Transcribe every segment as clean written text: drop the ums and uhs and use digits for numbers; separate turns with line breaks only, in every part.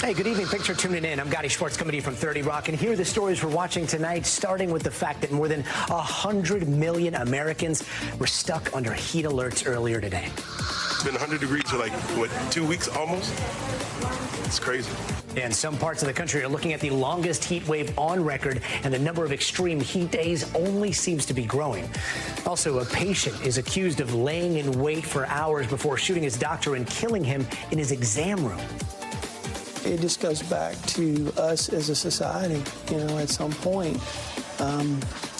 Hey, good evening. Thanks for tuning in. I'm Gadi Schwartz coming to you from 30 Rock. And here are the stories we're watching tonight, starting with the fact that more than 100 million Americans were stuck under heat alerts earlier today.
It's been 100 degrees for like, what, 2 weeks almost? It's crazy.
And some parts of the country are looking at the longest heat wave on record, and the number of extreme heat days only seems to be growing. Also, a patient is accused of laying in wait for hours before shooting his doctor and killing him in his exam room.
It just goes back to us as a society. You know, at some point,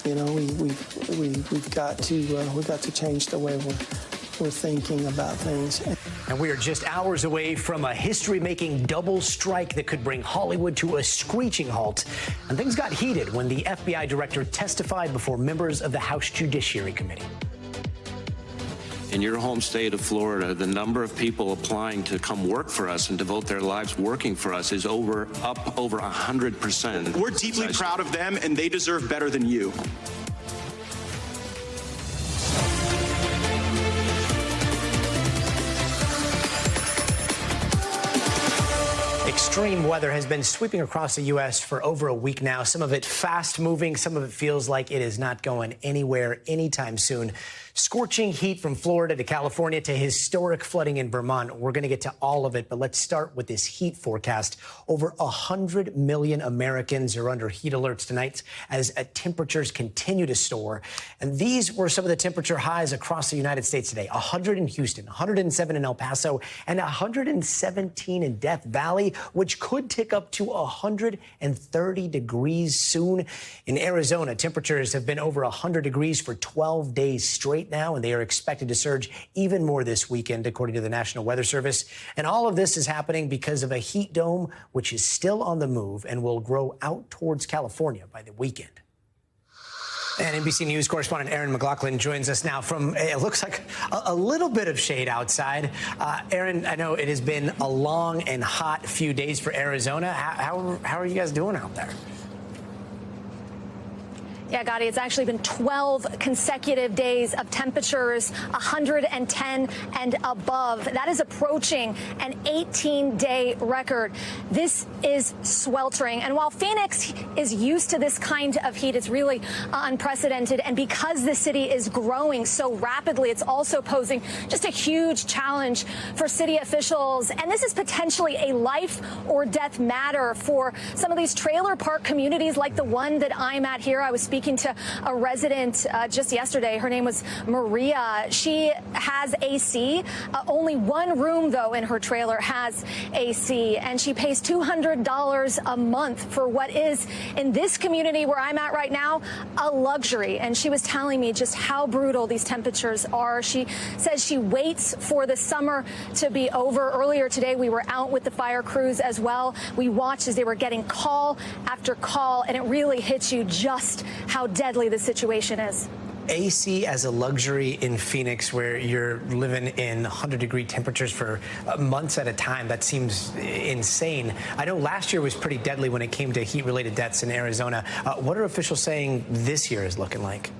you know, we've got to change the way we're thinking about things.
And we are just hours away from a history-making double strike that could bring Hollywood to a screeching halt. And things got heated when the FBI director testified before members of the House Judiciary Committee.
In your home state of Florida, the number of people applying to come work for us and devote their lives working for us is up over 100%.
We're deeply proud of them, and they deserve better than you.
Extreme weather has been sweeping across the U.S. for over a week now. Some of it fast-moving. Some of it feels like it is not going anywhere anytime soon. Scorching heat from Florida to California to historic flooding in Vermont. We're going to get to all of it, but let's start with this heat forecast. Over 100 million Americans are under heat alerts tonight as temperatures continue to soar. And these were some of the temperature highs across the United States today. 100 in Houston, 107 in El Paso, and 117 in Death Valley, which could tick up to 130 degrees soon. In Arizona, temperatures have been over 100 degrees for 12 days straight now, and they are expected to surge even more this weekend, according to the National Weather Service. And all of this is happening because of a heat dome, which is still on the move and will grow out towards California by the weekend. And NBC News correspondent Aaron McLaughlin joins us now from, it looks like, a little bit of shade outside. Aaron, I know it has been a long and hot few days for Arizona. How are you guys doing out there?
Yeah, Gadi, it's actually been 12 consecutive days of temperatures 110 and above. That is approaching an 18-day record. This is sweltering. And while Phoenix is used to this kind of heat, it's really unprecedented. And because the city is growing so rapidly, it's also posing just a huge challenge for city officials. And this is potentially a life or death matter for some of these trailer park communities like the one that I'm at here. I was speaking to a resident just yesterday. Her name was Maria. She has AC. Only one room, though, in her trailer has AC, and she pays $200 a month for what is, in this community where I'm at right now, a luxury. And she was telling me just how brutal these temperatures are. She says she waits for the summer to be over. Earlier today, we were out with the fire crews as well. We watched as they were getting call after call, and it really hits you just how deadly the situation is.
AC as a luxury in Phoenix, where you're living in 100-degree temperatures for months at a time. That seems insane. I know last year was pretty deadly when it came to heat-related deaths in Arizona. What are officials saying this year is looking like?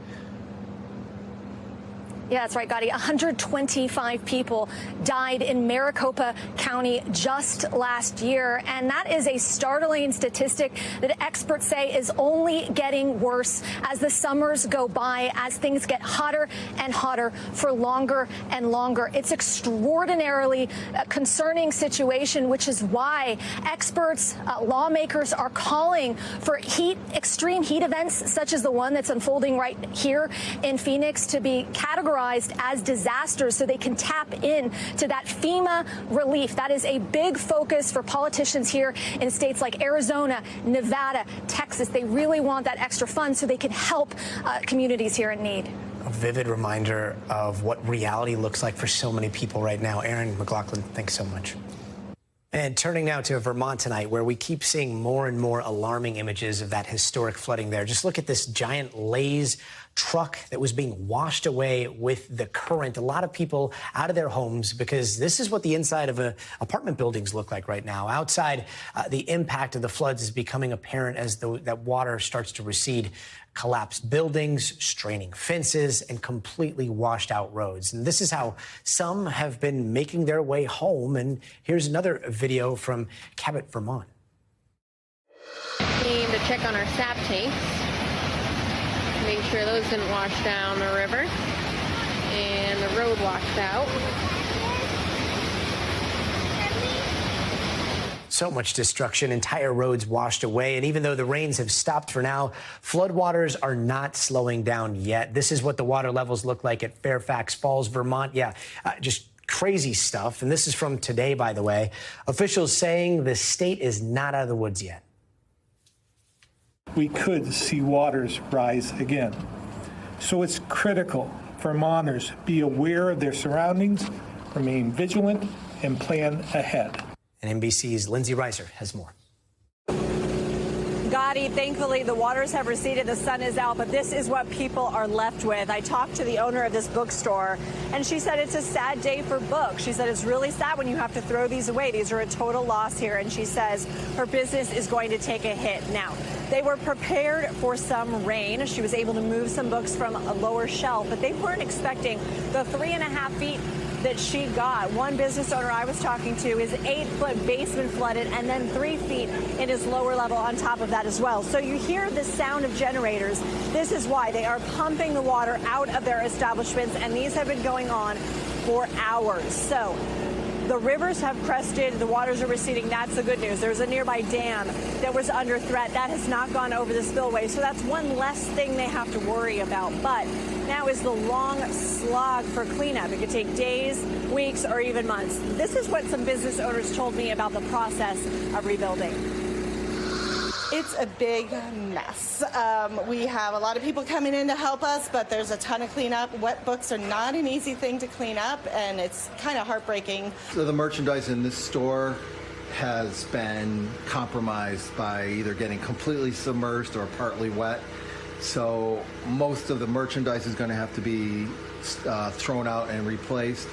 Yeah, that's right, Gadi. 125 people died in Maricopa County just last year. And that is a startling statistic that experts say is only getting worse as the summers go by, as things get hotter and hotter for longer and longer. It's extraordinarily concerning situation, which is why experts, lawmakers are calling for extreme heat events such as the one that's unfolding right here in Phoenix to be categorized as disasters so they can tap in to that FEMA relief. That is a big focus for politicians here in states like Arizona, Nevada, Texas. They really want that extra fund so they can help communities here in need.
A vivid reminder of what reality looks like for so many people right now. Aaron McLaughlin, thanks so much. And turning now to Vermont tonight, where we keep seeing more and more alarming images of that historic flooding there. Just look at this giant truck that was being washed away with the current. A lot of people out of their homes because this is what the inside of apartment buildings look like right now. Outside, the impact of the floods is becoming apparent as that water starts to recede. Collapsed buildings, straining fences, and completely washed out roads. And this is how some have been making their way home. And here's another video from Cabot, Vermont.
Came to check on our sap tanks, make sure those didn't wash down the river, and the road washed out.
So much destruction, entire roads washed away. And even though the rains have stopped for now, floodwaters are not slowing down yet. This is what the water levels look like at Fairfax Falls, Vermont. Yeah, just crazy stuff. And this is from today, by the way. Officials saying the state is not out of the woods yet.
We could see waters rise again. So it's critical Vermonters be aware of their surroundings, remain vigilant, and plan ahead.
And NBC's Lindsay Reiser has more.
Gadi, thankfully, the waters have receded, the sun is out, but this is what people are left with. I talked to the owner of this bookstore, and she said it's a sad day for books. She said it's really sad when you have to throw these away. These are a total loss here, and she says her business is going to take a hit. Now, they were prepared for some rain. She was able to move some books from a lower shelf, but they weren't expecting the 3.5 feet that she got. One business owner I was talking to, his 8-foot basement flooded, and then 3 feet in his lower level on top of that as well. So you hear the sound of generators. This is why they are pumping the water out of their establishments, and these have been going on for hours. So the rivers have crested, the waters are receding. That's the good news. There's a nearby dam that was under threat. That has not gone over the spillway, so that's one less thing they have to worry about. But now is the long slog for cleanup. It could take days, weeks, or even months. This is what some business owners told me about the process of rebuilding.
It's a big mess. We have a lot of people coming in to help us, but there's a ton of cleanup. Wet books are not an easy thing to clean up, and it's kind of heartbreaking.
So the merchandise in this store has been compromised by either getting completely submerged or partly wet. So most of the merchandise is going to have to be thrown out and replaced.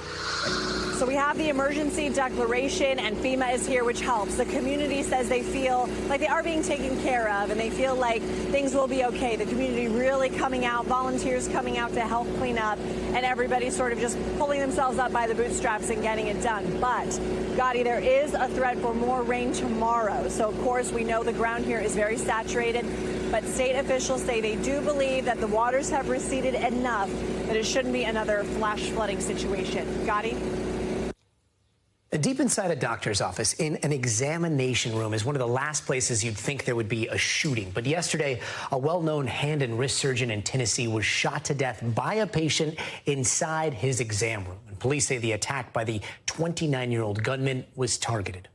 So we have the emergency declaration, and FEMA is here, which helps. The community says they feel like they are being taken care of, and they feel like things will be okay. The community really coming out, volunteers coming out to help clean up, and everybody sort of just pulling themselves up by the bootstraps and getting it done. But, Gadi, there is a threat for more rain tomorrow. So, of course, we know the ground here is very saturated, but state officials say they do believe that the waters have receded enough that it shouldn't be another flash flooding situation. Gadi?
Deep inside a doctor's office in an examination room is one of the last places you'd think there would be a shooting. But yesterday, a well-known hand and wrist surgeon in Tennessee was shot to death by a patient inside his exam room. And police say the attack by the 29-year-old gunman was targeted.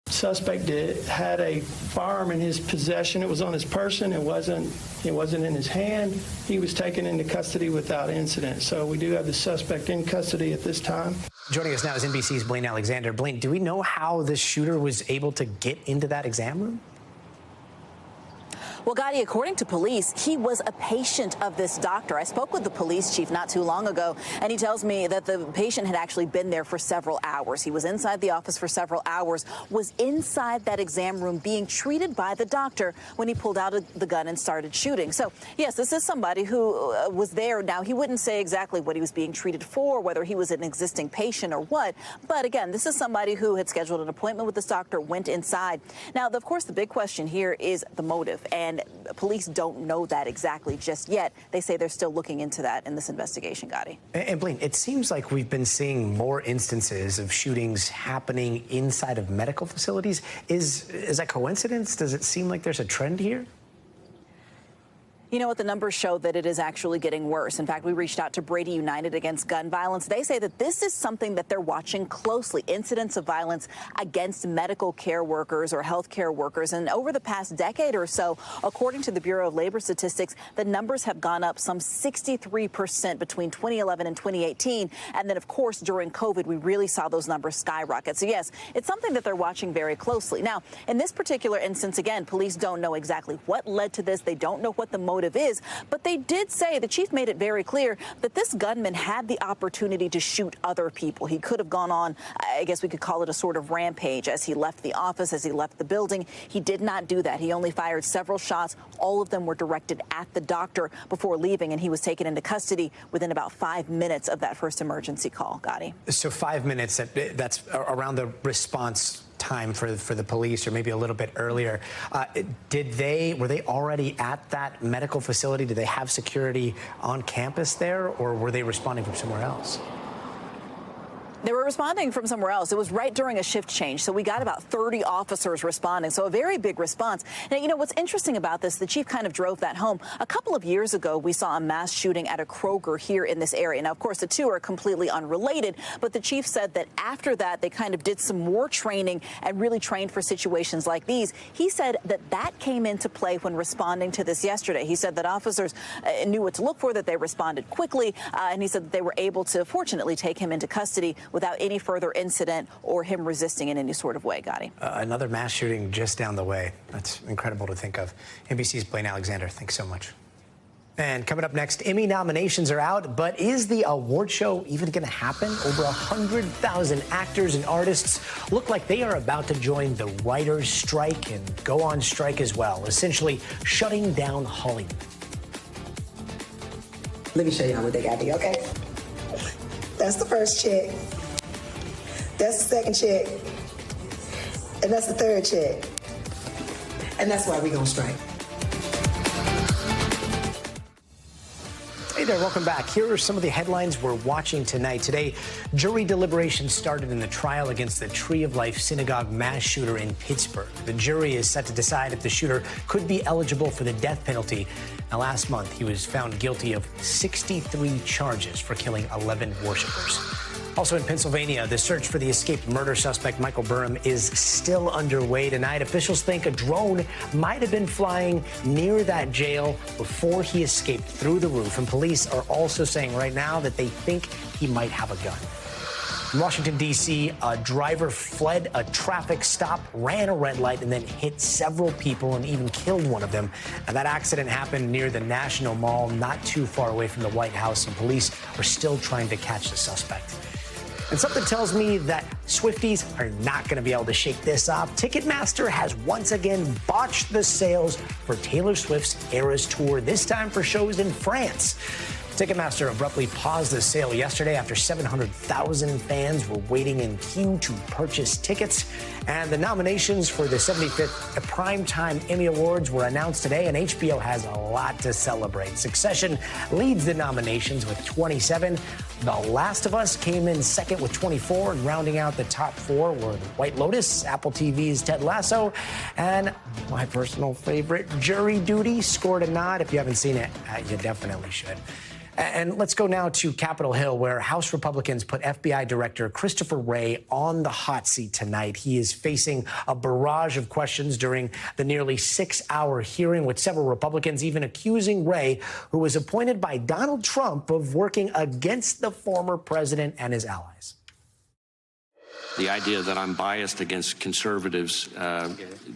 Suspect had a firearm in his possession. It was on his person. It wasn't in his hand. He was taken into custody without incident. So we do have the suspect in custody at this time.
Joining us now is NBC's Blaine Alexander. Blaine, do we know how this shooter was able to get into that exam room?
Well, Gadi, according to police, he was a patient of this doctor. I spoke with the police chief not too long ago, and he tells me that the patient had actually been there for several hours. He was inside the office for several hours, was inside that exam room being treated by the doctor when he pulled out the gun and started shooting. So, yes, this is somebody who was there. Now, he wouldn't say exactly what he was being treated for, whether he was an existing patient or what. But, again, this is somebody who had scheduled an appointment with this doctor, went inside. Now, of course, the big question here is the motive, and police don't know that exactly just yet. They say they're still looking into that in this investigation, Gadi.
And Blaine, it seems like we've been seeing more instances of shootings happening inside of medical facilities. Is that coincidence? Does it seem like there's a trend here?
You know what? The numbers show that it is actually getting worse. In fact, we reached out to Brady United Against Gun Violence. They say that this is something that they're watching closely, incidents of violence against medical care workers or health care workers. And over the past decade or so, according to the Bureau of Labor Statistics, the numbers have gone up some 63% between 2011 and 2018. And then, of course, during COVID, we really saw those numbers skyrocket. So, yes, it's something that they're watching very closely. Now, in this particular instance, again, police don't know exactly what led to this. They don't know what the motive motive is. But they did say, the chief made it very clear, that this gunman had the opportunity to shoot other people. He could have gone on, I guess we could call it a sort of rampage as he left the office, as he left the building. He did not do that. He only fired several shots. All of them were directed at the doctor before leaving, and he was taken into custody within about 5 minutes of that first emergency call. Gadi. So 5 minutes, that's around the response time for the police, or maybe a little bit earlier. Were they already at that medical facility? Did they have security on campus there, or were they responding from somewhere else? They were responding from somewhere else. It was right during a shift change, so we got about 30 officers responding, so a very big response. Now, you know, what's interesting about this, the chief kind of drove that home. A couple of years ago, we saw a mass shooting at a Kroger here in this area. Now, of course, the two are completely unrelated, but the chief said that after that, they kind of did some more training and really trained for situations like these. He said that that came into play when responding to this yesterday. He said that officers knew what to look for, that they responded quickly, and he said that they were able to, fortunately, take him into custody without any further incident or him resisting in any sort of way. Gadi. Another mass shooting just down the way. That's incredible to think of. NBC's Blaine Alexander, thanks so much. And coming up next, Emmy nominations are out, but is the award show even going to happen? Over 100,000 actors and artists look like they are about to join the writers' strike and go on strike as well, essentially shutting down Hollywood.
Let me show y'all what they got to do, okay? That's the first check. That's the second check. And that's the third check. And that's why we're going to strike.
Hey there, welcome back. Here are some of the headlines we're watching tonight. Today, jury deliberations started in the trial against the Tree of Life synagogue mass shooter in Pittsburgh. The jury is set to decide if the shooter could be eligible for the death penalty. Now, last month, he was found guilty of 63 charges for killing 11 worshipers. Also in Pennsylvania, the search for the escaped murder suspect Michael Burham is still underway tonight. Officials think a drone might have been flying near that jail before he escaped through the roof. And police are also saying right now that they think he might have a gun. In Washington, D.C., a driver fled a traffic stop, ran a red light, and then hit several people and even killed one of them. And that accident happened near the National Mall, not too far away from the White House, and police are still trying to catch the suspect. And something tells me that Swifties are not going to be able to shake this off. Ticketmaster has once again botched the sales for Taylor Swift's Eras Tour, this time for shows in France. Ticketmaster abruptly paused the sale yesterday after 700,000 fans were waiting in queue to purchase tickets. And the nominations for the 75th Primetime Emmy Awards were announced today, and HBO has a lot to celebrate. Succession leads the nominations with 27. The Last of Us came in second with 24, and rounding out the top four were The White Lotus, Apple TV's Ted Lasso, and my personal favorite, Jury Duty, scored a nod. If you haven't seen it, you definitely should. And let's go now to Capitol Hill, where House Republicans put FBI Director Christopher Wray on the hot seat tonight. He is facing a barrage of questions during the nearly 6-hour hearing, with several Republicans even accusing Wray, who was appointed by Donald Trump, of working against the former president and his allies.
The idea that I'm biased against conservatives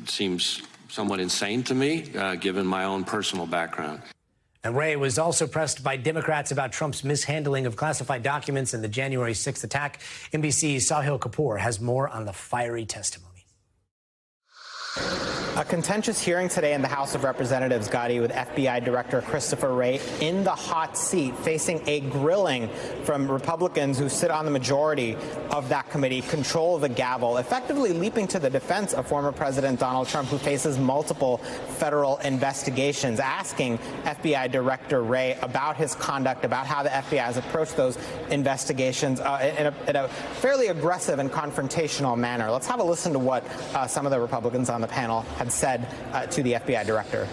seems somewhat insane to me, given my own personal background.
And Wray was also pressed by Democrats about Trump's mishandling of classified documents in the January 6th attack. NBC's Sahil Kapoor has more on the fiery testimony.
A contentious hearing today in the House of Representatives, Gadi, with FBI Director Christopher Wray in the hot seat, facing a grilling from Republicans who sit on the majority of that committee, control of the gavel, effectively leaping to the defense of former President Donald Trump, who faces multiple federal investigations, asking FBI Director Wray about his conduct, about how the FBI has approached those investigations in a fairly aggressive and confrontational manner. Let's have a listen to what some of the Republicans on the panel had said to the FBI director.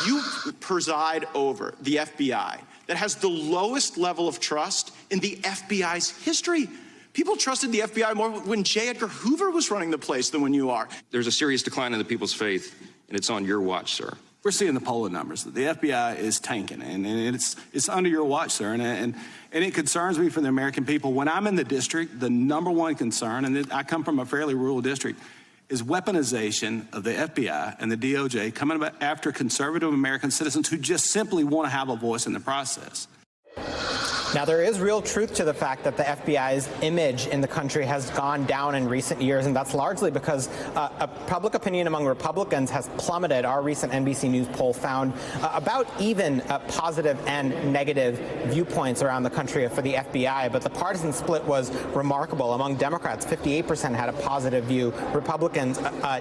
You preside over the FBI that has the lowest level of trust in the FBI's history. People trusted the FBI more when J. Edgar Hoover was running the place than when you are.
There's a serious decline in the people's faith, and it's on your watch, sir.
We're seeing the polling numbers. The FBI is tanking, and it's under your watch, sir. And it concerns me for the American people. When I'm in the district, the number one concern, and I come from a fairly rural district, is weaponization of the FBI and the DOJ coming after conservative American citizens who just simply want to have a voice in the process.
Now, there is real truth to the fact that the FBI's image in the country has gone down in recent years, and that's largely because public opinion among Republicans has plummeted. Our recent NBC News poll found about even positive and negative viewpoints around the country for the FBI, but the partisan split was remarkable. Among Democrats, 58% had a positive view. Republicans,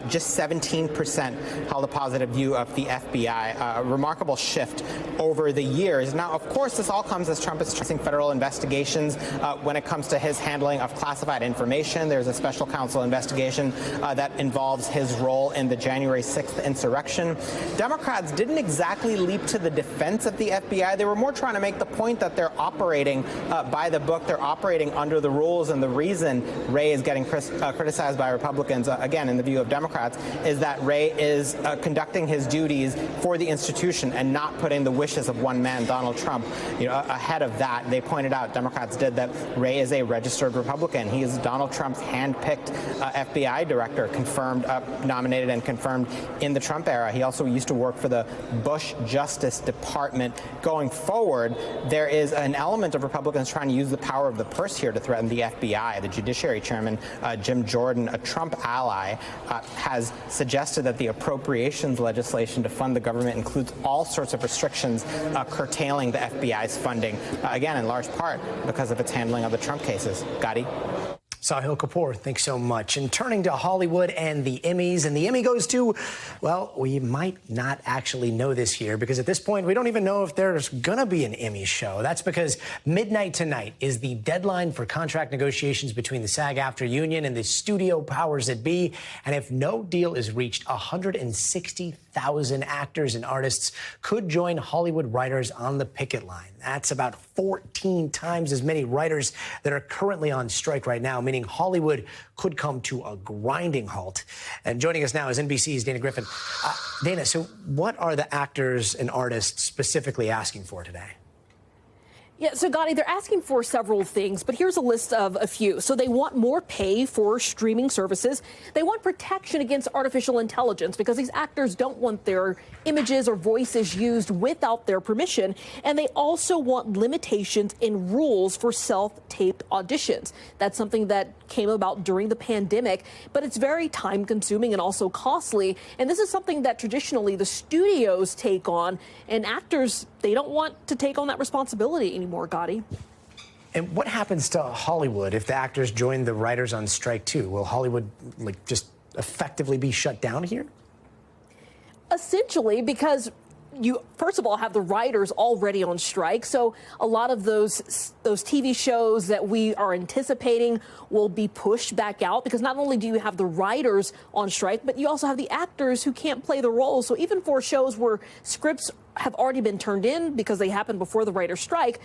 just 17% held a positive view of the FBI. A remarkable shift over the years. Now, of course, this all comes as Trump is stressing federal investigations when it comes to his handling of classified information. There's a special counsel investigation that involves his role in the January 6th insurrection. Democrats didn't exactly leap to the defense of the FBI. They were more trying to make the point that they're operating by the book. They're operating under the rules. And the reason Wray is getting criticized by Republicans, again, in the view of Democrats, is that Wray is conducting his duties for the institution and not putting the wishes of one man, Donald Trump, ahead of that. They pointed out, Democrats did, that Wray is a registered Republican. He is Donald Trump's hand-picked FBI director, confirmed, nominated and confirmed in the Trump era. He also used to work for the Bush Justice Department. Going forward, there is an element of Republicans trying to use the power of the purse here to threaten the FBI. The Judiciary Chairman, Jim Jordan, a Trump ally, has suggested that the appropriations legislation to fund the government includes all sorts of restrictions curtailing the FBI's funding. Again, in large part because of its handling of the Trump cases. Gadi?
Sahil Kapoor, thanks so much. And turning to Hollywood and the Emmys, and the Emmy goes to, well, we might not actually know this year because at this point we don't even know if there's going to be an Emmy show. That's because midnight tonight is the deadline for contract negotiations between the SAG-AFTRA union and the studio powers that be. And if no deal is reached, 160,000 actors and artists could join Hollywood writers on the picket line. That's about 14 times as many writers that are currently on strike right now, meaning Hollywood could come to a grinding halt. And joining us now is NBC's Dana Griffin. Dana, so what are the actors and artists specifically asking for today?
Yeah, so Gadi, they're asking for several things, but here's a list of a few. So they want more pay for streaming services. They want protection against artificial intelligence because these actors don't want their images or voices used without their permission. And they also want limitations in rules for self-taped auditions. That's something that came about during the pandemic, but it's very time-consuming and also costly. And this is something that traditionally the studios take on, and actors, they don't want to take on that responsibility anymore, Gadi.
And what happens to Hollywood if the actors join the writers on strike too? Will Hollywood just effectively be shut down here?
Essentially, because you, first of all, have the writers already on strike. So a lot of those TV shows that we are anticipating will be pushed back out because not only do you have the writers on strike, but you also have the actors who can't play the roles. So even for shows where scripts have already been turned in because they happened before the writer's strike,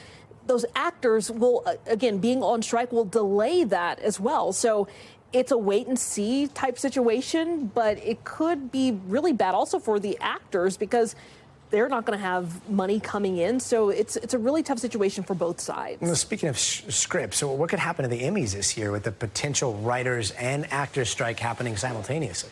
those actors will, again, being on strike will delay that as well. So it's a wait and see type situation, but it could be really bad also for the actors because they're not going to have money coming in. So it's a really tough situation for both sides.
Well, speaking of scripts, so what could happen to the Emmys this year with the potential writers and actors strike happening simultaneously?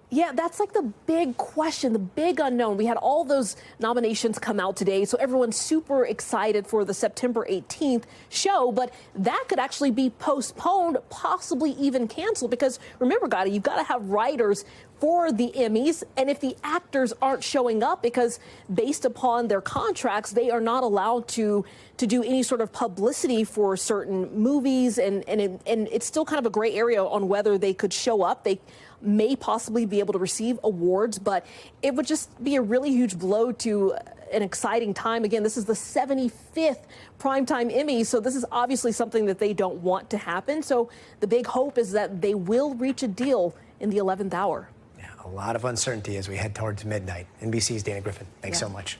Yeah, that's like the big question, the big unknown. We had all those nominations come out today, so everyone's super excited for the September 18th show, but that could actually be postponed, possibly even canceled, because remember, Gadi, you've got to have writers for the Emmys, and if the actors aren't showing up because based upon their contracts, they are not allowed to do any sort of publicity for certain movies, and it's still kind of a gray area on whether they could show up. They may possibly be able to receive awards, but it would just be a really huge blow to an exciting time. Again, this is the 75th primetime Emmy, so this is obviously something that they don't want to happen. So the big hope is that they will reach a deal in the 11th hour.
Yeah, a lot of uncertainty as we head towards midnight. NBC's Dana Griffin, thanks so much.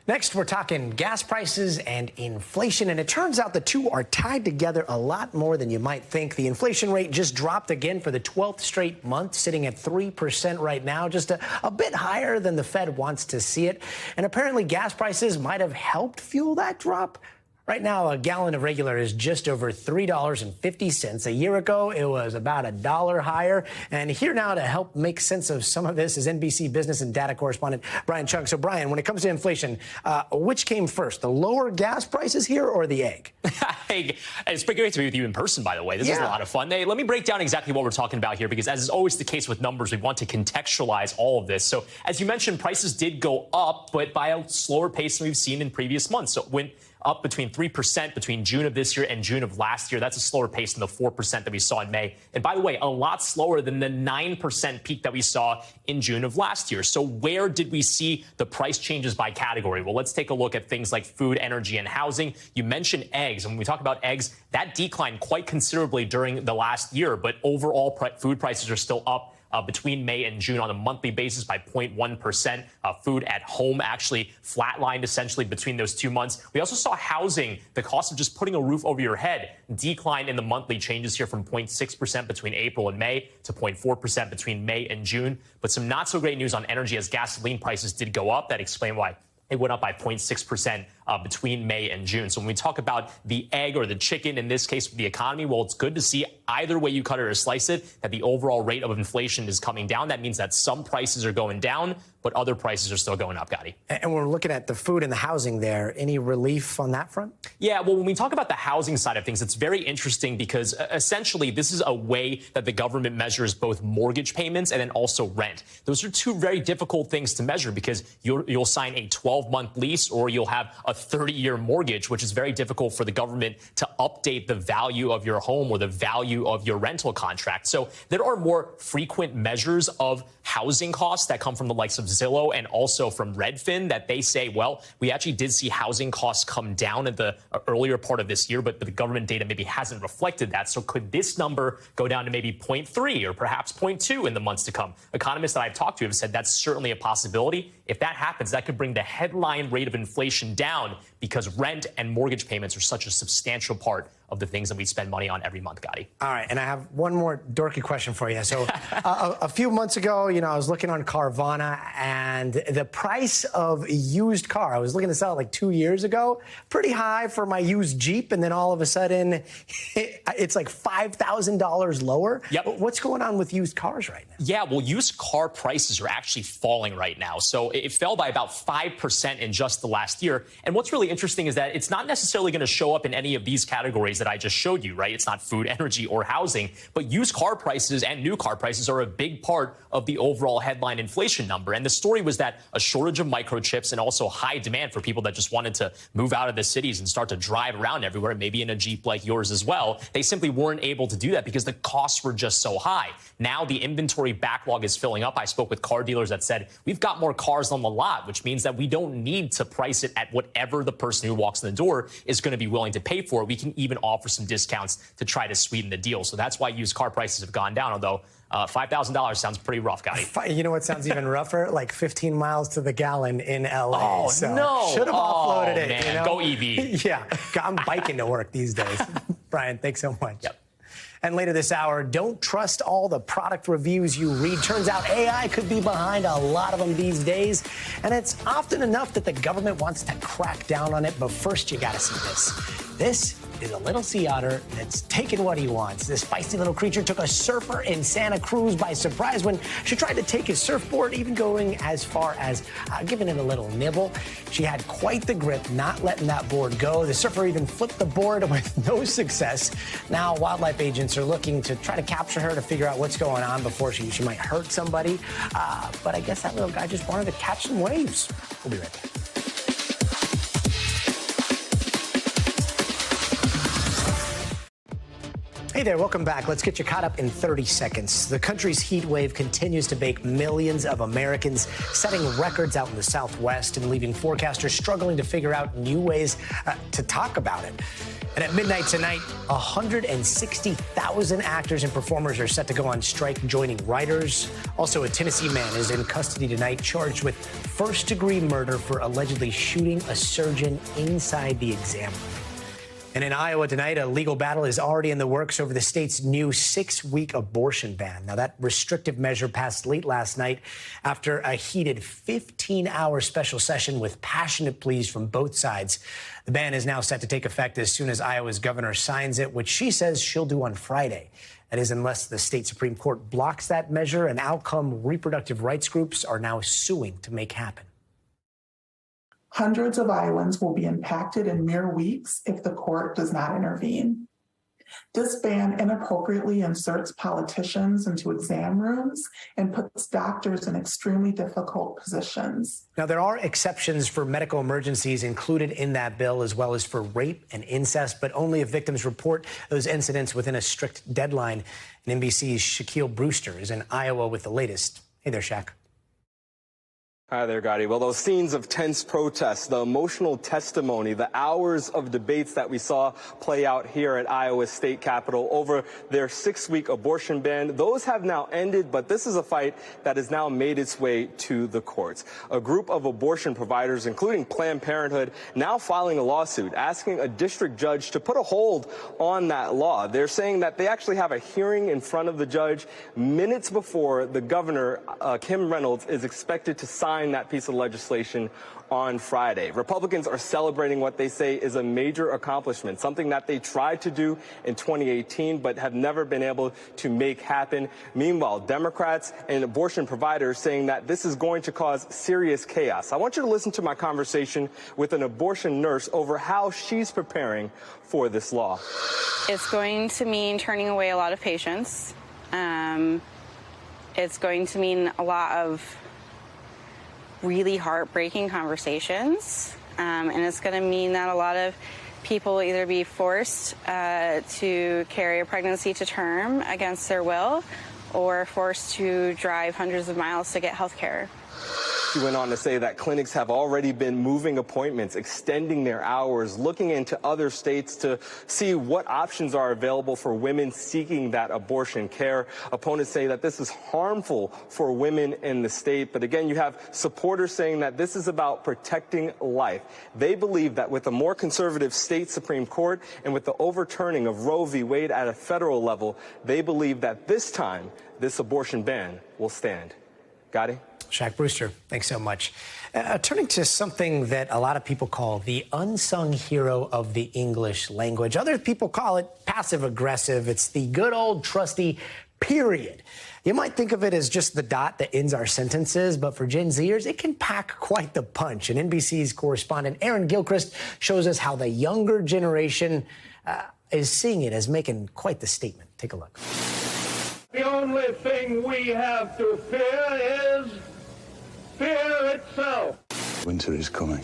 Next, we're talking gas prices and inflation, and it turns out the two are tied together a lot more than you might think. The inflation rate just dropped again for the 12th straight month, sitting at 3% right now, just a bit higher than the Fed wants to see it. And apparently gas prices might have helped fuel that drop. Right now, a gallon of regular is just over $3.50. A year ago, it was about $1 higher. And here now to help make sense of some of this is NBC business and data correspondent Brian Chung. So, Brian, when it comes to inflation, which came first, the lower gas prices here or the egg?
Hey, it's great to be with you in person, by the way. This is a lot of fun. Hey, let me break down exactly what we're talking about here, because as is always the case with numbers, we want to contextualize all of this. So, as you mentioned, prices did go up, but by a slower pace than we've seen in previous months. So, it went up between 3% between June of this year and June of last year. That's a slower pace than the 4% that we saw in May. And by the way, a lot slower than the 9% peak that we saw in June of last year. So where did we see the price changes by category? Well, let's take a look at things like food, energy, and housing. You mentioned eggs. And when we talk about eggs, that declined quite considerably during the last year. But overall, food prices are still up between May and June on a monthly basis by 0.1%. Food at home actually flatlined essentially between those 2 months. We also saw housing, the cost of just putting a roof over your head, decline in the monthly changes here from 0.6% between April and May to 0.4% between May and June. But some not so great news on energy, as gasoline prices did go up. That explained why it went up by 0.6% between May and June. So when we talk about the egg or the chicken, in this case, the economy, well, it's good to see either way you cut it or slice it, that the overall rate of inflation is coming down. That means that some prices are going down, but other prices are still going up, Gadi.
And we're looking at the food and the housing there. Any relief on that front?
Yeah, well, when we talk about the housing side of things, it's very interesting because essentially this is a way that the government measures both mortgage payments and then also rent. Those are two very difficult things to measure because you'll sign a 12-month lease or you'll have a 30-year mortgage, which is very difficult for the government to update the value of your home or the value of your rental contract. So there are more frequent measures of housing costs that come from the likes of Zillow and also from Redfin that they say, well, we actually did see housing costs come down in the earlier part of this year, but the government data maybe hasn't reflected that. So could this number go down to maybe 0.3 or perhaps 0.2 in the months to come? Economists that I've talked to have said that's certainly a possibility. If that happens, that could bring the headline rate of inflation down because rent and mortgage payments are such a substantial part of the things that we spend money on every month, Gadi.
All right, and I have one more dorky question for you. So a few months ago, I was looking on Carvana, and the price of a used car, I was looking to sell it like 2 years ago, pretty high for my used Jeep, and then all of a sudden, it's like $5,000 lower.
Yep.
What's going on with used cars right now?
Yeah, well, used car prices are actually falling right now. So it fell by about 5% in just the last year. And what's really interesting is that it's not necessarily going to show up in any of these categories that I just showed you, right? It's not food, energy, or housing, but used car prices and new car prices are a big part of the overall headline inflation number. And the story was that a shortage of microchips and also high demand for people that just wanted to move out of the cities and start to drive around everywhere, maybe in a Jeep like yours as well. They simply weren't able to do that because the costs were just so high. Now the inventory backlog is filling up. I spoke with car dealers that said, we've got more cars on the lot, which means that we don't need to price it at whatever the person who walks in the door is going to be willing to pay for it. We can even offer some discounts to try to sweeten the deal. So that's why used car prices have gone down, although $5,000 sounds pretty rough, Gadi.
You know what sounds even rougher? Like 15 miles to the gallon in L.A.
Oh,
so
no.
Should have offloaded it.
Man. Go EV.
Yeah, I'm biking to work these days. Brian, thanks so much.
Yep.
And later this hour, don't trust all the product reviews you read. Turns out AI could be behind a lot of them these days. And it's often enough that the government wants to crack down on it. But first, you got to see this. This is a little sea otter that's taking what he wants. This feisty little creature took a surfer in Santa Cruz by surprise when she tried to take his surfboard, even going as far as giving it a little nibble. She had quite the grip, not letting that board go. The surfer even flipped the board with no success. Now, wildlife agents are looking to try to capture her to figure out what's going on before she might hurt somebody. But I guess that little guy just wanted to catch some waves. We'll be right back. Hey there, welcome back. Let's get you caught up in 30 seconds. The country's heat wave continues to bake millions of Americans, setting records out in the Southwest and leaving forecasters struggling to figure out new ways to talk about it. And at midnight tonight, 160,000 actors and performers are set to go on strike, joining writers. Also, a Tennessee man is in custody tonight, charged with first-degree murder for allegedly shooting a surgeon inside the exam room. And in Iowa tonight, a legal battle is already in the works over the state's new 6-week abortion ban. Now, that restrictive measure passed late last night after a heated 15-hour special session with passionate pleas from both sides. The ban is now set to take effect as soon as Iowa's governor signs it, which she says she'll do on Friday. That is, unless the state Supreme Court blocks that measure, an outcome reproductive rights groups are now suing to make happen.
Hundreds of Iowans will be impacted in mere weeks if the court does not intervene. This ban inappropriately inserts politicians into exam rooms and puts doctors in extremely difficult positions.
Now, there are exceptions for medical emergencies included in that bill, as well as for rape and incest, but only if victims report those incidents within a strict deadline. And NBC's Shaquille Brewster is in Iowa with the latest. Hey there, Shaq.
Hi there, Gadi. Well, those scenes of tense protests, the emotional testimony, the hours of debates that we saw play out here at Iowa's state capitol over their 6-week abortion ban, those have now ended, but this is a fight that has now made its way to the courts. A group of abortion providers, including Planned Parenthood, now filing a lawsuit asking a district judge to put a hold on that law. They're saying that they actually have a hearing in front of the judge minutes before the governor, Kim Reynolds, is expected to sign that piece of legislation on Friday. Republicans are celebrating what they say is a major accomplishment, something that they tried to do in 2018 but have never been able to make happen. Meanwhile, Democrats and abortion providers saying that this is going to cause serious chaos. I want you to listen to my conversation with an abortion nurse over how she's preparing for this law.
It's going to mean turning away a lot of patients. It's going to mean a lot of really heartbreaking conversations, and it's going to mean that a lot of people will either be forced to carry a pregnancy to term against their will or forced to drive hundreds of miles to get health care.
She went on to say that clinics have already been moving appointments, extending their hours, looking into other states to see what options are available for women seeking that abortion care. Opponents say that this is harmful for women in the state. But again, you have supporters saying that this is about protecting life. They believe that with a more conservative state Supreme Court and with the overturning of Roe v. Wade at a federal level, they believe that this time this abortion ban will stand. Gadi?
Shaq Brewster, thanks so much. Turning to something that a lot of people call the unsung hero of the English language. Other people call it passive-aggressive. It's the good old trusty period. You might think of it as just the dot that ends our sentences, but for Gen Zers, it can pack quite the punch. And NBC's correspondent Aaron Gilchrist shows us how the younger generation is seeing it as making quite the statement. Take a look.
The only thing we have to fear is fear itself.
Winter is coming.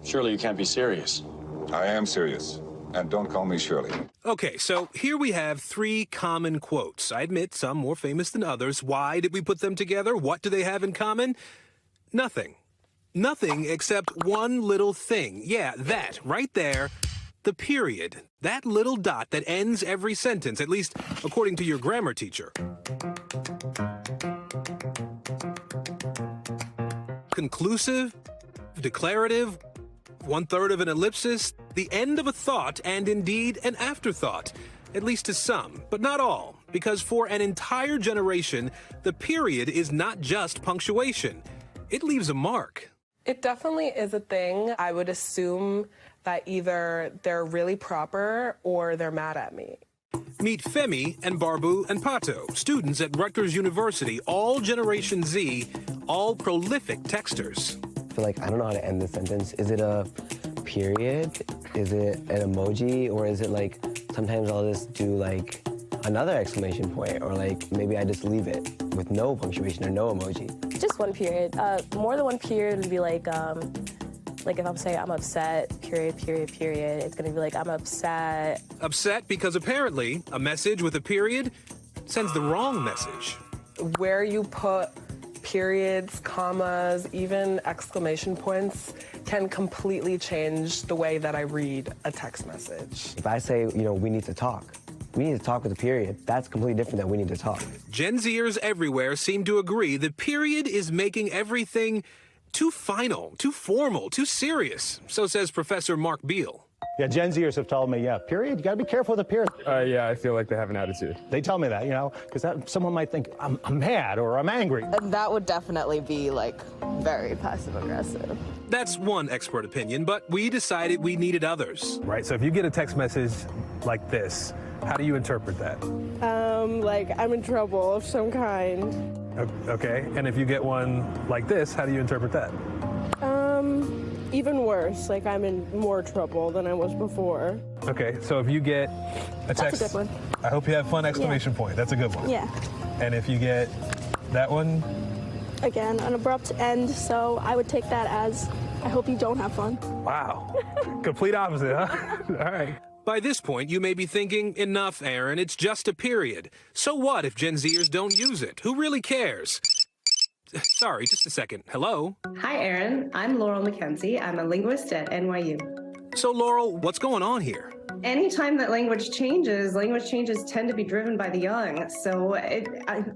Surely you can't be serious.
I am serious. And don't call me Shirley.
Okay, so here we have 3 common quotes. I admit some more famous than others. Why did we put them together? What do they have in common? Nothing. Nothing except one little thing. Yeah, that right there. The period. That little dot that ends every sentence, at least according to your grammar teacher. Conclusive, declarative, 1/3 of an ellipsis, the end of a thought, and indeed an afterthought, at least to some, but not all, because for an entire generation, the period is not just punctuation. It leaves a mark.
It definitely is a thing. I would assume that either they're really proper or they're mad at me.
Meet Femi and Barbu and Pato, students at Rutgers University, all Generation Z, all prolific texters.
I feel like I don't know how to end this sentence. Is it a period? Is it an emoji? Or is it like sometimes I'll just do like another exclamation point, or like maybe I just leave it with no punctuation or no emoji?
Just one period. More than one period would be like if I'm saying I'm upset, period, it's gonna be like I'm upset.
Upset because apparently a message with a period sends the wrong message.
Where you put periods, commas, even exclamation points can completely change the way that I read a text message.
If I say, we need to talk with a period, that's completely different than we need to talk.
Gen Zers everywhere seem to agree the period is making everything too final, too formal, too serious. So says Professor Mark Beal.
Yeah, Gen Zers have told me, yeah, period. You got to be careful with the period.
Yeah, I feel like they have an attitude.
They tell me that, you know, because someone might think I'm mad or I'm angry.
And that would definitely be like very passive aggressive.
That's one expert opinion, but we decided we needed others.
Right, so if you get a text message like this, how do you interpret that?
Like I'm in trouble of some kind.
Okay, and if you get one like this, how do you interpret that?
Even worse, like I'm in more trouble than I was before.
Okay, so if you get a text,
that's a good one.
I hope you have fun, exclamation point. That's a good one.
Yeah.
And if you get that one?
Again, an abrupt end, so I would take that as, I hope you don't have fun.
Wow. Complete opposite, huh? All right.
By this point, you may be thinking, enough, Aaron, it's just a period. So what if Gen Zers don't use it? Who really cares? Sorry, just a second. Hello?
Hi, Aaron. I'm Laurel McKenzie. I'm a linguist at NYU.
So, Laurel, what's going on here?
Anytime that language changes tend to be driven by the young. So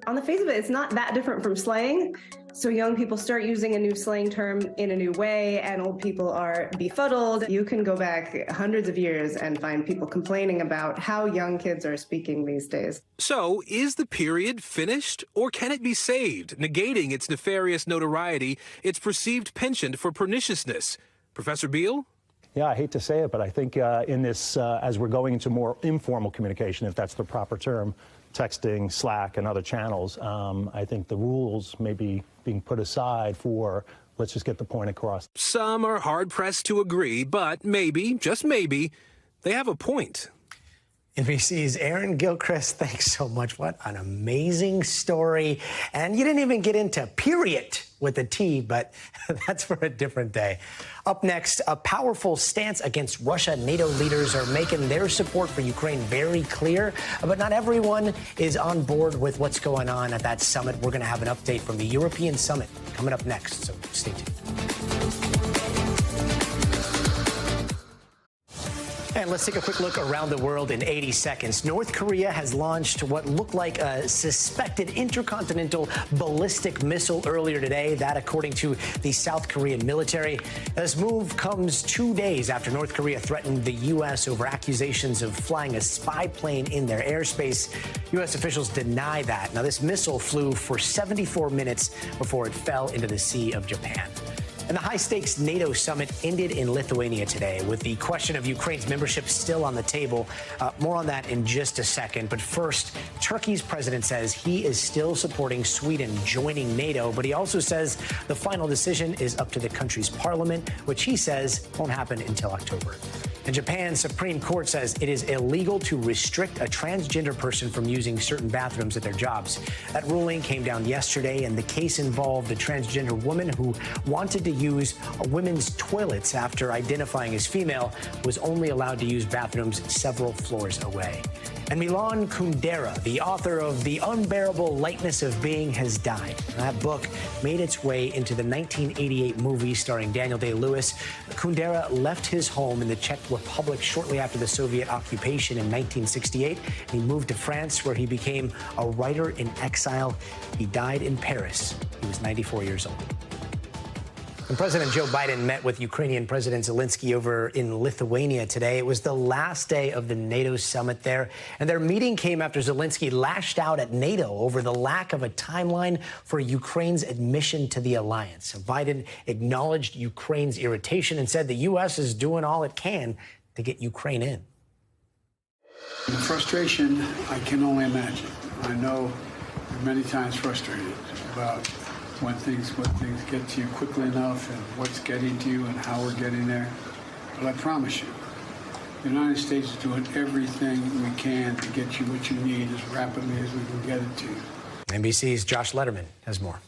on the face of it, it's not that different from slang. So young people start using a new slang term in a new way, and old people are befuddled. You can go back hundreds of years and find people complaining about how young kids are speaking these days.
So, is the period finished, or can it be saved, negating its nefarious notoriety, its perceived penchant for perniciousness? Professor Beal?
Yeah, I hate to say it, but I think in this, as we're going into more informal communication, if that's the proper term, texting, Slack, and other channels, I think the rules may be being put aside for let's just get the point across.
Some are hard-pressed to agree, but maybe, just maybe, they have a point.
NBC's Aaron Gilchrist, thanks so much. What an amazing story. And you didn't even get into period with a T, but that's for a different day. Up next, a powerful stance against Russia. NATO leaders are making their support for Ukraine very clear, but not everyone is on board with what's going on at that summit. We're going to have an update from the European summit coming up next, so stay tuned. And let's take a quick look around the world in 80 seconds. North Korea has launched what looked like a suspected intercontinental ballistic missile earlier today. That, according to the South Korean military. This move comes 2 days after North Korea threatened the U.S. over accusations of flying a spy plane in their airspace. U.S. officials deny that. Now, this missile flew for 74 minutes before it fell into the Sea of Japan. And the high-stakes NATO summit ended in Lithuania today, with the question of Ukraine's membership still on the table. More on that in just a second. But first, Turkey's president says he is still supporting Sweden joining NATO, but he also says the final decision is up to the country's parliament, which he says won't happen until October. And Japan's Supreme Court says it is illegal to restrict a transgender person from using certain bathrooms at their jobs. That ruling came down yesterday, and the case involved a transgender woman who wanted to use women's toilets after identifying as female, was only allowed to use bathrooms several floors away. And Milan Kundera, the author of The Unbearable Lightness of Being, has died. That book made its way into the 1988 movie starring Daniel Day-Lewis. Kundera left his home in the Czech Republic shortly after the Soviet occupation in 1968. He moved to France, where he became a writer in exile. He died in Paris. He was 94 years old. And President Joe Biden met with Ukrainian President Zelensky over in Lithuania today. It was the last day of the NATO summit there, and their meeting came after Zelensky lashed out at NATO over the lack of a timeline for Ukraine's admission to the alliance. Biden acknowledged Ukraine's irritation and said the U.S. is doing all it can to get Ukraine in.
The frustration, I can only imagine. I know you're many times frustrated about when things get to you quickly enough and what's getting to you and how we're getting there. But I promise you, the United States is doing everything we can to get you what you need as rapidly as we can get it to you.
NBC's Josh Letterman has more.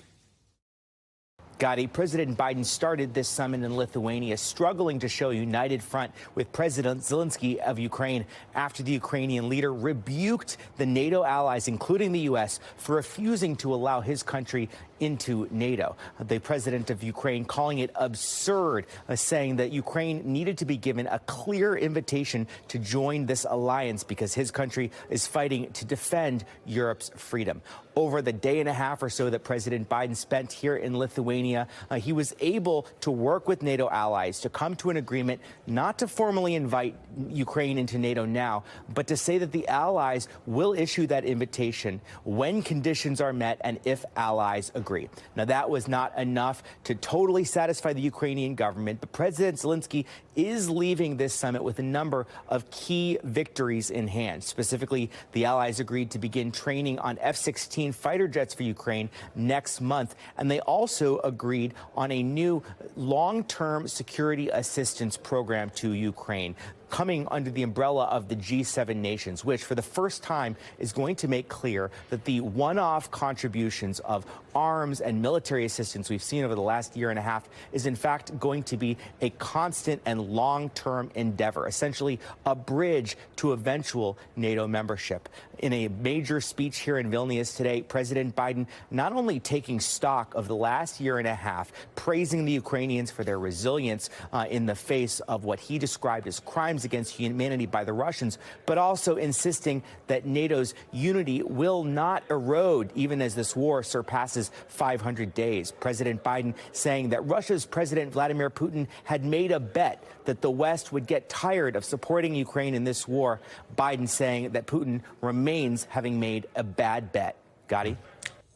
Gadi, President Biden started this summit in Lithuania, struggling to show a united front with President Zelensky of Ukraine after the Ukrainian leader rebuked the NATO allies, including the U.S., for refusing to allow his country into NATO. The president of Ukraine calling it absurd, saying that Ukraine needed to be given a clear invitation to join this alliance because his country is fighting to defend Europe's freedom. Over the day and a half or so that President Biden spent here in Lithuania, Lithuania. He was able to work with NATO allies to come to an agreement not to formally invite Ukraine into NATO now, but to say that the allies will issue that invitation when conditions are met and if allies agree. Now, that was not enough to totally satisfy the Ukrainian government, but President Zelensky is leaving this summit with a number of key victories in hand. Specifically, the allies agreed to begin training on F-16 fighter jets for Ukraine next month, and they also agreed on a new long-term security assistance program to Ukraine, coming under the umbrella of the G7 nations, which for the first time is going to make clear that the one-off contributions of arms and military assistance we've seen over the last year and a half is in fact going to be a constant and long-term endeavor, essentially a bridge to eventual NATO membership. In a major speech here in Vilnius today, President Biden not only taking stock of the last year and a half, praising the Ukrainians for their resilience in the face of what he described as crimes against humanity by the Russians, but also insisting that NATO's unity will not erode even as this war surpasses 500 days. President Biden saying that Russia's President Vladimir Putin had made a bet that the West would get tired of supporting Ukraine in this war. Biden saying that Putin remains having made a bad bet. Gadi?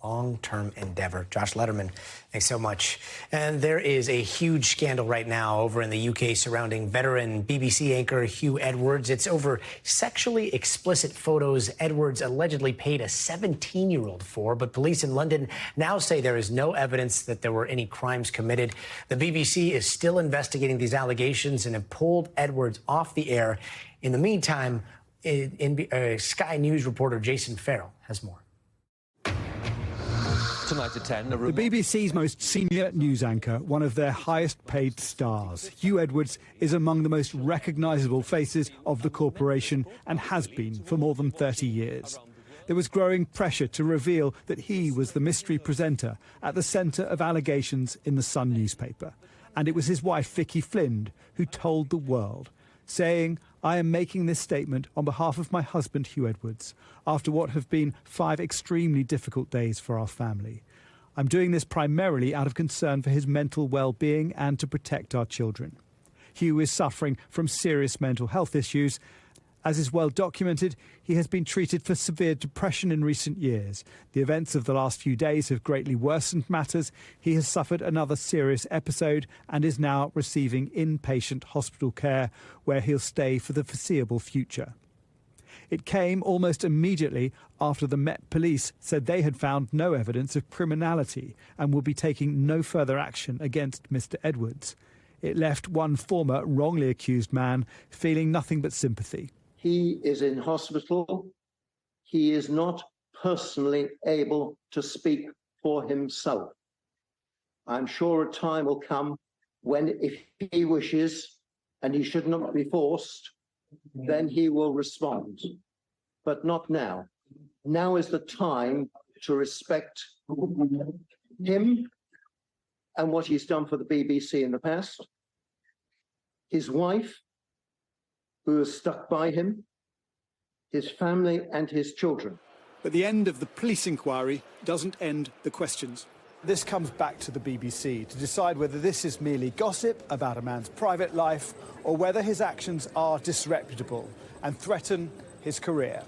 Long-term endeavor. Josh Letterman, thanks so much. And there is a huge scandal right now over in the UK surrounding veteran BBC anchor Hugh Edwards. It's over sexually explicit photos Edwards allegedly paid a 17-year-old for, but police in London now say there is no evidence that there were any crimes committed. The BBC is still investigating these allegations and have pulled Edwards off the air. In the meantime, Sky News reporter Jason Farrell has more.
Tonight at 10, the BBC's most senior news anchor, one of their highest paid stars, Hugh Edwards, is among the most recognisable faces of the corporation and has been for more than 30 years. There was growing pressure to reveal that he was the mystery presenter at the centre of allegations in the Sun newspaper. And it was his wife, Vicky Flynn, who told the world, saying, "I am making this statement on behalf of my husband, Hugh Edwards, after what have been 5 extremely difficult days for our family. I'm doing this primarily out of concern for his mental well-being and to protect our children." Hugh is suffering from serious mental health issues. As is well documented, he has been treated for severe depression in recent years. The events of the last few days have greatly worsened matters. He has suffered another serious episode and is now receiving inpatient hospital care, where he'll stay for the foreseeable future. It came almost immediately after the Met Police said they had found no evidence of criminality and will be taking no further action against Mr. Edwards. It left one former wrongly accused man feeling nothing but sympathy.
He is in hospital. He is not personally able to speak for himself. I'm sure a time will come when, if he wishes, and he should not be forced, then he will respond. But not now. Now is the time to respect him and what he's done for the BBC in the past, his wife, who has stuck by him, his family and his children.
But the end of the police inquiry doesn't end the questions. This comes back to the BBC to decide whether this is merely gossip about a man's private life or whether his actions are disreputable and threaten his career.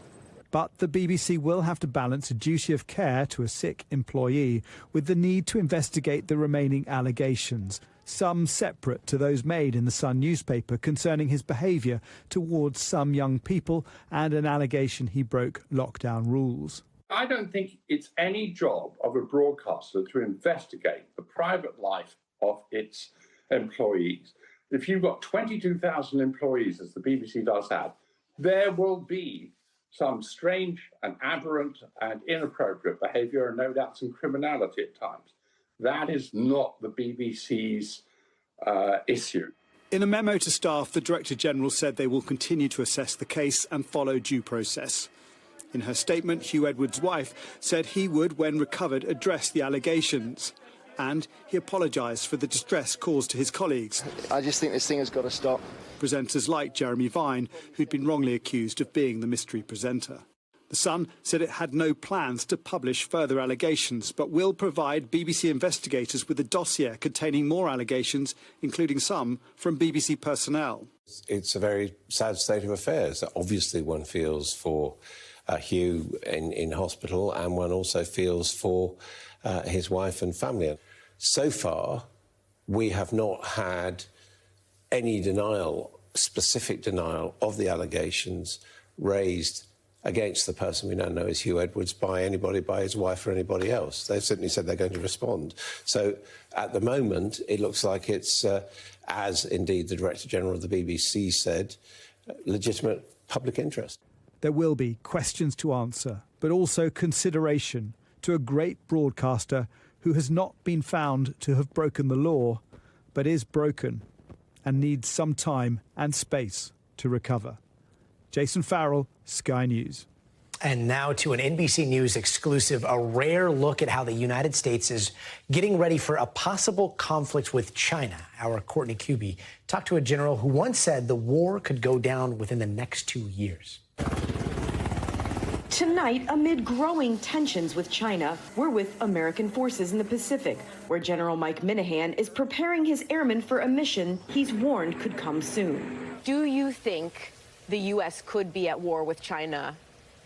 But the BBC will have to balance a duty of care to a sick employee with the need to investigate the remaining allegations, some separate to those made in the Sun newspaper concerning his behaviour towards some young people and an allegation he broke lockdown rules.
I don't think it's any job of a broadcaster to investigate the private life of its employees. If you've got 22,000 employees, as the BBC does have, there will be some strange and aberrant and inappropriate behaviour and no doubt some criminality at times. That is not the BBC's issue.
In a memo to staff, the Director General said they will continue to assess the case and follow due process. In her statement, Hugh Edwards' wife said he would, when recovered, address the allegations. And he apologised for the distress caused to his colleagues.
I just think this thing has got to stop.
Presenters like Jeremy Vine, who'd been wrongly accused of being the mystery presenter. The Sun said it had no plans to publish further allegations, but will provide BBC investigators with a dossier containing more allegations, including some from BBC personnel.
It's a very sad state of affairs. Obviously, one feels for Hugh in hospital, and one also feels for his wife and family. So far, we have not had any denial, specific denial of the allegations raised against the person we now know as Hugh Edwards by anybody, by his wife or anybody else. They've certainly said they're going to respond. So at the moment, it looks like it's, as indeed the Director General of the BBC said, legitimate public interest.
There will be questions to answer, but also consideration to a great broadcaster who has not been found to have broken the law, but is broken and needs some time and space to recover. Jason Farrell, Sky News.
And now to an NBC News exclusive, a rare look at how the United States is getting ready for a possible conflict with China. Our Courtney Kuby talked to a general who once said the war could go down within the next 2 years.
Tonight, amid growing tensions with China, we're with American forces in the Pacific, where General Mike Minahan is preparing his airmen for a mission he's warned could come soon.
Do you think the U.S. could be at war with China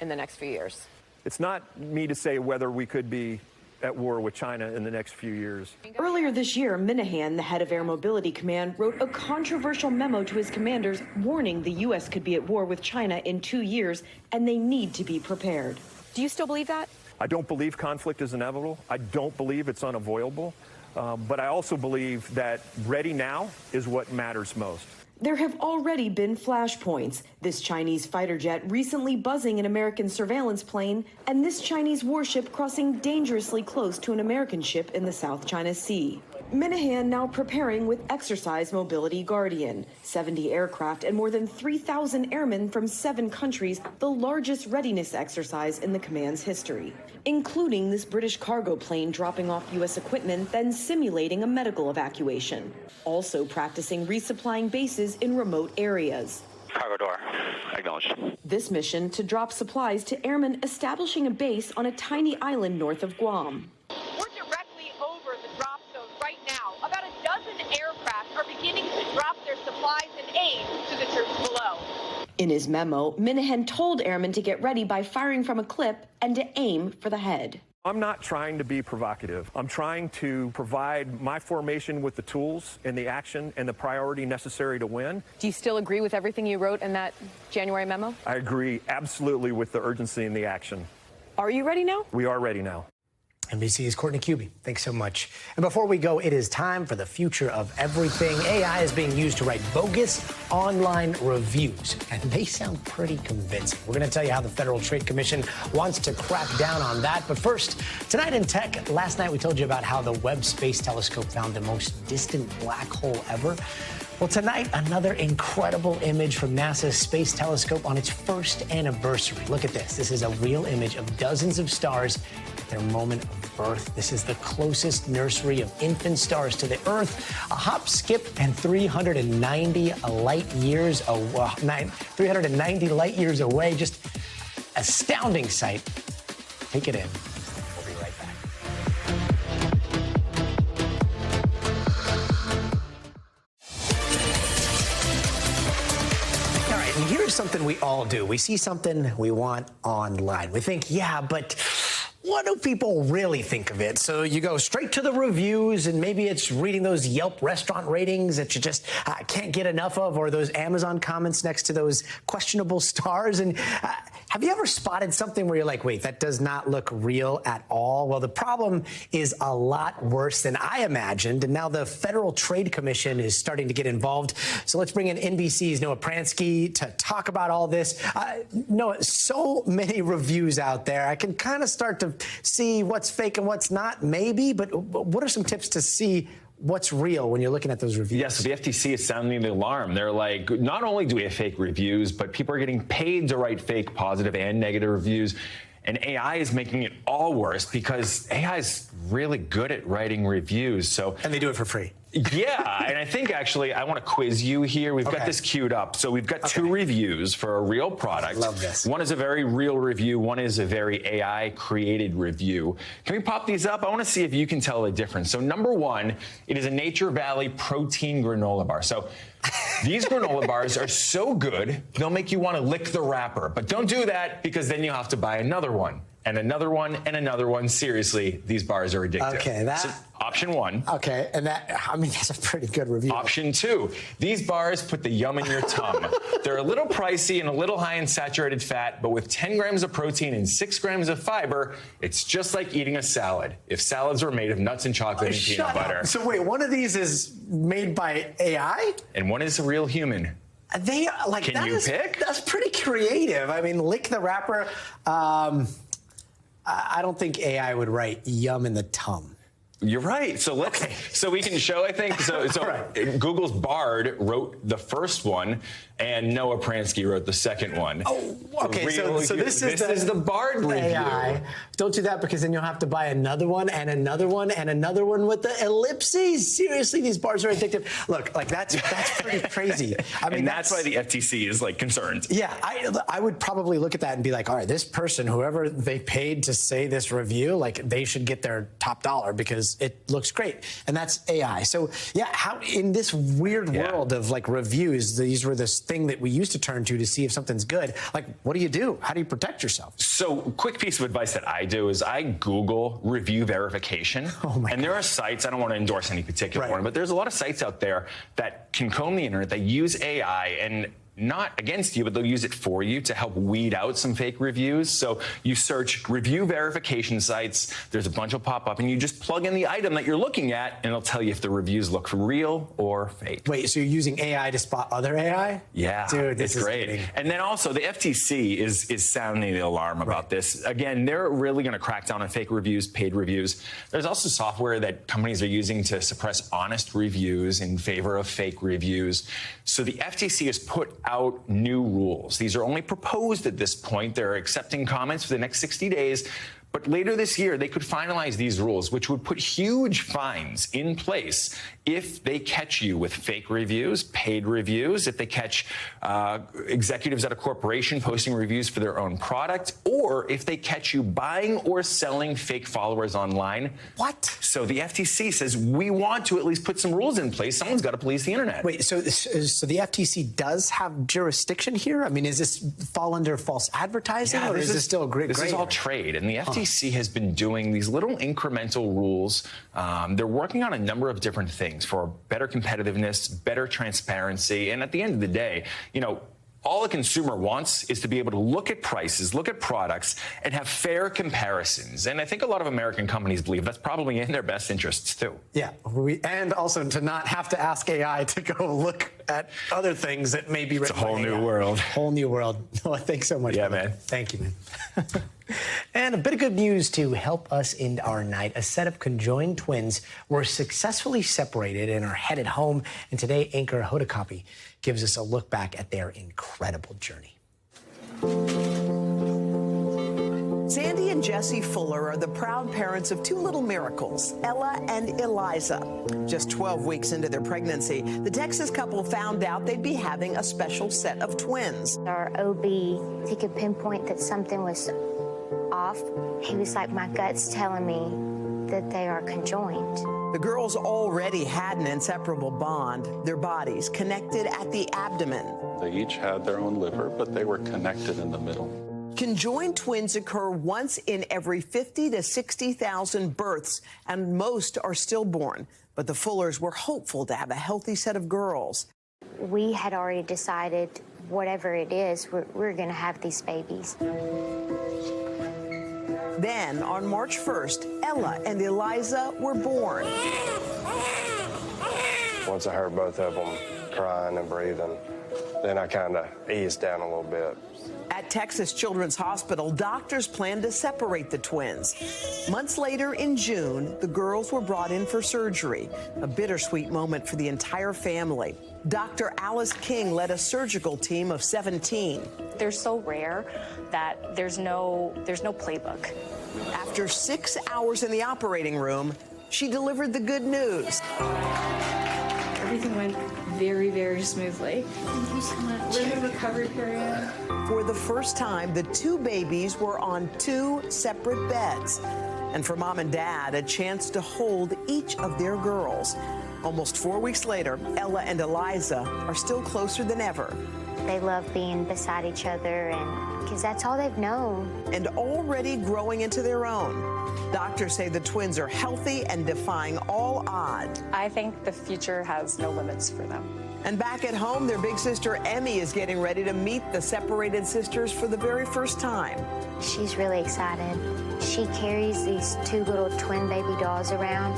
in the next few years?
It's not me to say whether we could be at war with China in the next few years.
Earlier this year, Minahan, the head of Air Mobility Command, wrote a controversial memo to his commanders warning the U.S. could be at war with China in 2 years, and they need to be prepared.
Do you still believe that?
I don't believe conflict is inevitable. I don't believe it's unavoidable. But I also believe that ready now is what matters most.
There have already been flashpoints. This Chinese fighter jet recently buzzing an American surveillance plane, and this Chinese warship crossing dangerously close to an American ship in the South China Sea. Minahan now preparing with Exercise Mobility Guardian, 70 aircraft and more than 3,000 airmen from 7 countries, the largest readiness exercise in the command's history, including this British cargo plane dropping off U.S. equipment, then simulating a medical evacuation. Also practicing resupplying bases in remote areas.
Cargo door, acknowledged.
This mission to drop supplies to airmen establishing a base on a tiny island north of Guam.
We're directly over the drop zone right now. About a dozen aircraft are beginning to drop their supplies and aid to the troops below.
In his memo, Minahan told airmen to get ready by firing from a clip and to aim for the head.
I'm not trying to be provocative. I'm trying to provide my formation with the tools and the action and the priority necessary to win.
Do you still agree with everything you wrote in that January memo?
I agree absolutely with the urgency and the action.
Are you ready now?
We are ready now.
NBC's Courtney Kuby, thanks so much. And before we go, it is time for the future of everything. AI is being used to write bogus online reviews, and they sound pretty convincing. We're going to tell you how the Federal Trade Commission wants to crack down on that. But first, tonight in tech, last night we told you about how the Webb Space Telescope found the most distant black hole ever. Well, tonight, another incredible image from NASA's Space Telescope on its first anniversary. Look at this. This is a real image of dozens of stars at their moment of birth. This is the closest nursery of infant stars to the Earth. A hop, skip, and 390 light years away. Just astounding sight. Take it in. We'll be right back. And here's something we all do. We see something we want online. We think, yeah, but what do people really think of it? So you go straight to the reviews, and maybe it's reading those Yelp restaurant ratings that you just can't get enough of, or those Amazon comments next to those questionable stars. And have you ever spotted something where you're like, wait, that does not look real at all? Well, the problem is a lot worse than I imagined, and now the Federal Trade Commission is starting to get involved. So let's bring in NBC's Noah Pransky to talk about all this. Noah, so many reviews out there. I can kind of start to see what's fake and what's not, maybe, but what are some tips to see what's real when you're looking at those reviews?
Yes, so the FTC is sounding the alarm. They're like, not only do we have fake reviews, but people are getting paid to write fake positive and negative reviews. And AI is making it all worse because AI is really good at writing reviews. And
they do it for free.
Yeah, and I think actually I want to quiz you here. We've got this queued up. So we've got two reviews for a real product.
Love this.
One is a very real review. One is a very AI-created review. Can we pop these up? I want to see if you can tell the difference. So number one, it is a Nature Valley protein granola bar. So these granola bars are so good, they'll make you want to lick the wrapper. But don't do that, because then you'll have to buy another one. And another one, and another one. Seriously, these bars are addictive.
Okay,
so, option one.
Okay, and that's a pretty good review.
Option two, these bars put the yum in your tum. They're a little pricey and a little high in saturated fat, but with 10 grams of protein and 6 grams of fiber, it's just like eating a salad. If salads were made of nuts and chocolate and peanut butter.
So wait, one of these is made by AI?
And one is a real human.
They like.
Can you pick?
That's pretty creative. I mean, lick the wrapper. I don't think AI would write "yum" in the tum.
You're right. So so we can show, I think. So right. Google's Bard wrote the first one, and Noah Pransky wrote the second one.
Oh, okay. So this is the
Bard
AI.
review.
Don't do that, because then you'll have to buy another one and another one and another one with the ellipses. Seriously, these bars are addictive. Look, like that's pretty crazy. I mean,
and that's why the FTC is like concerned.
Yeah, I would probably look at that and be like, all right, this person, whoever they paid to say this review, like they should get their top dollar because it looks great. And that's AI. So yeah, how in this weird world of like reviews, these were this thing that we used to turn to see if something's good. Like, what do you do? How do you protect yourself?
So quick piece of advice that I do is I Google review verification. And there are sites, I don't want to endorse any particular one, but there's a lot of sites out there that can comb the internet, that use AI and not against you, but they'll use it for you to help weed out some fake reviews. So you search review verification sites, there's a bunch will pop up, and you just plug in the item that you're looking at, and it'll tell you if the reviews look real or fake.
Wait, so you're using AI to spot other AI?
Yeah,
dude, this
it's great. And then also the FTC is sounding the alarm about this. Again, they're really going to crack down on fake reviews, paid reviews. There's also software that companies are using to suppress honest reviews in favor of fake reviews. So the FTC has put out new rules. These are only proposed at this point. They're accepting comments for the next 60 days. But later this year, they could finalize these rules, which would put huge fines in place if they catch you with fake reviews, paid reviews, if they catch executives at a corporation posting reviews for their own product, or if they catch you buying or selling fake followers online.
What?
So the FTC says we want to at least put some rules in place. Someone's got to police the internet.
Wait, so the FTC does have jurisdiction here? I mean, is this fall under false advertising, or is this still a great?
This is all trade, and the FTC has been doing these little incremental rules. They're working on a number of different things for better competitiveness, better transparency, and at the end of the day, you know, all a consumer wants is to be able to look at prices, look at products, and have fair comparisons. And I think a lot of American companies believe that's probably in their best interests, too.
Yeah, and also to not have to ask AI to go look at other things that may be written.
It's a whole new world.
Whole new world. Noah, thanks so much.
Yeah, man.
Thank you, man. And a bit of good news to help us end our night. A set of conjoined twins were successfully separated and are headed home. And today, anchor Hoda Kotb gives us a look back at their incredible journey.
Sandy and Jesse Fuller are the proud parents of two little miracles, Ella and Eliza. Just 12 weeks into their pregnancy, the Texas couple found out they'd be having a special set of twins.
Our OB, he could pinpoint that something was off. He was like, my gut's telling me that they are conjoined.
The girls already had an inseparable bond, their bodies connected at the abdomen.
They each had their own liver, but they were connected in the middle.
Conjoined twins occur once in every 50 to 60,000 births, and most are stillborn. But the Fullers were hopeful to have a healthy set of girls.
We had already decided, whatever it is, we're going to have these babies.
Then, on March 1st, Ella and Eliza were born.
Once I heard both of them crying and breathing, then I kind of eased down a little bit.
At Texas Children's Hospital, doctors planned to separate the twins. Months later, in June, the girls were brought in for surgery, a bittersweet moment for the entire family. Dr. Alice King led a surgical team of 17.
They're so rare that there's no playbook.
After 6 hours in the operating room, she delivered the good news.
everything went very, very smoothly. Thank you so much. We're in the recovery period.
For the first time, the two babies were on two separate beds. And for mom and dad, a chance to hold each of their girls. Almost 4 weeks later, Ella and Eliza are still closer than ever.
They love being beside each other, and because that's all they've known.
And already growing into their own. Doctors say the twins are healthy and defying all odds.
I think the future has no limits for them.
And back at home, their big sister Emmy is getting ready to meet the separated sisters for the very first time.
She's really excited. She carries these two little twin baby dolls around,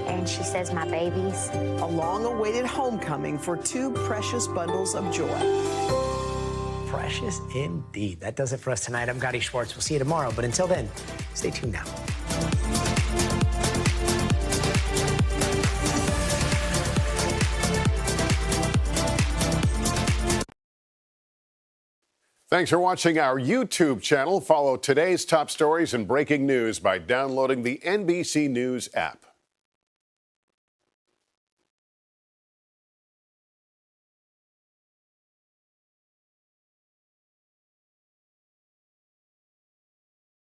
and she says, my babies.
A long-awaited homecoming for two precious bundles of joy.
Precious indeed. That does it for us tonight. I'm Gadi Schwartz. We'll see you tomorrow. But until then, stay tuned now.
Thanks for watching our YouTube channel. Follow today's top stories and breaking news by downloading the NBC News app.